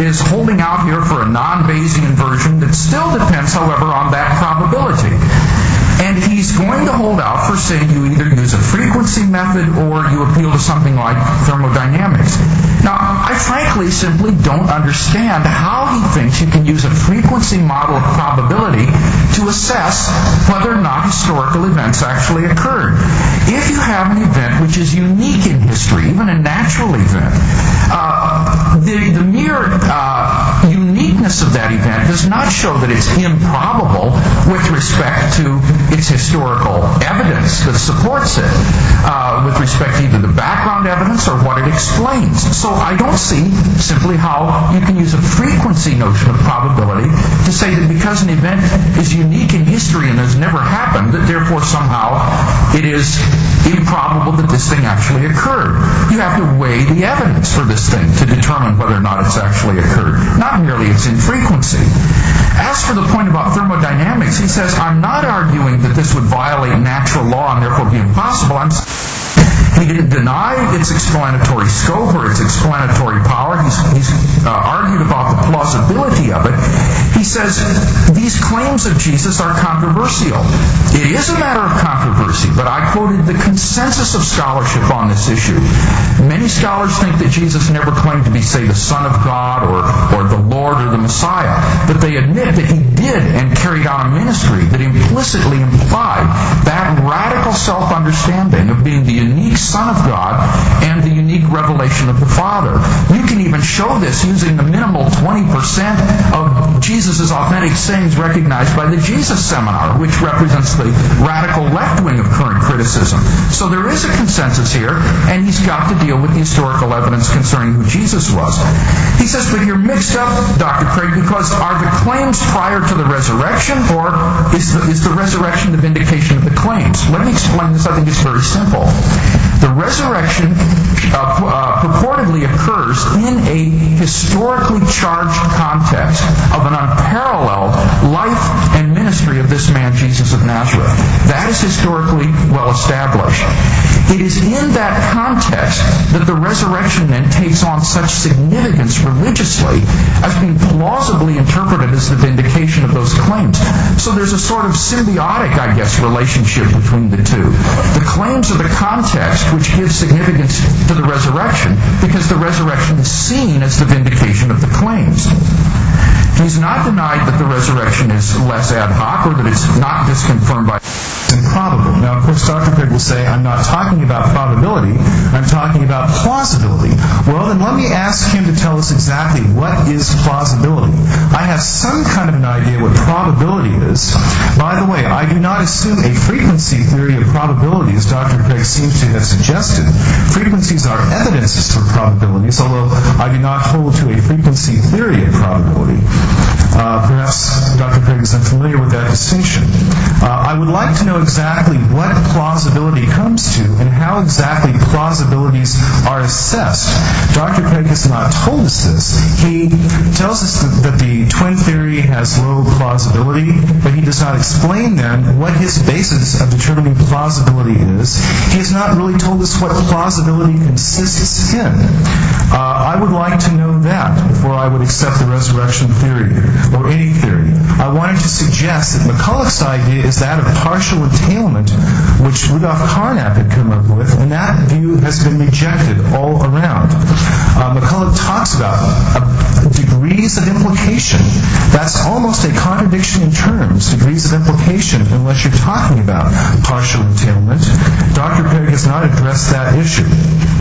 is holding out here for a non-Bayesian version that still depends, however, on that probability. And he's going to hold out for saying you either use a frequency method or you appeal to something like thermodynamics. Now, I frankly simply don't understand how he thinks you can use a frequency model of probability to assess whether or not historical events actually occurred. If you have an event which is unique in history, even a natural event, the mere uniqueness of that event does not show that it's improbable with respect to its historical evidence that supports it, with respect to either the background evidence or what it explains. So I don't see simply how you can use a frequency notion of probability to say that because an event is unique in history and has never happened, that therefore somehow it is improbable that this thing actually occurred. You have to weigh the evidence for this thing to determine whether or not it's actually occurred, not merely its infrequency. As for the point about thermodynamics, he says, I'm not arguing that this would violate natural law and therefore be impossible. He didn't deny its explanatory scope or its explanatory power. He's argued about the plausibility of it. He says these claims of Jesus are controversial. It is a matter of controversy, but I quoted the consensus of scholarship on this issue. Many scholars think that Jesus never claimed to be, say, the Son of God or the Lord or the Messiah, but they admit that he did and carried out a ministry that implicitly implied that radical self-understanding of being the unique Son of God and the unique revelation of the Father. You can even show this using the minimal 20% of Jesus' authentic sayings recognized by the Jesus Seminar, which represents the radical left wing of current criticism. So there is a consensus here, and he's got to deal with the historical evidence concerning who Jesus was. He says, but you're mixed up, Dr. Craig, because are the claims prior to the resurrection, or is the resurrection the vindication of the claims? Let me explain this. I think it's very simple. The resurrection purportedly occurs in a historically charged context of an unparalleled life and ministry of this man, Jesus of Nazareth. That is historically well established. It is in that context that the resurrection then takes on such significance religiously as being plausibly interpreted as the vindication of those claims. So there's a sort of symbiotic, I guess, relationship between the two. The claims are the context which gives significance to the resurrection because the resurrection is seen as the vindication of the claims. He's not denied that the resurrection is less ad hoc or that it's not disconfirmed by improbable. Now, of course, Dr. Craig will say, I'm not talking about probability, I'm talking about plausibility. Well, then let me ask him to tell us exactly what is plausibility. I have some kind of an idea what probability is. By the way, I do not assume a frequency theory of probability, as Dr. Craig seems to have suggested. Frequencies are evidences for probabilities, although I do not hold to a frequency theory of probability. Perhaps Dr. Craig is unfamiliar with that distinction. I would like to know exactly what plausibility comes to and how exactly plausibilities are assessed. Dr. Craig has not told us this. He tells us that the twin theory has low plausibility, but he does not explain then what his basis of determining plausibility is. He has not really told us what plausibility consists in. I would like to know that before I would accept the resurrection theory or any theory. I wanted to suggest that McCulloch's idea is that of partial entailment, which Rudolf Carnap had come up with, and that view has been rejected all around. McCulloch talks about degrees of implication. That's almost a contradiction in terms, degrees of implication, unless you're talking about partial entailment. Dr. Craig has not addressed that issue.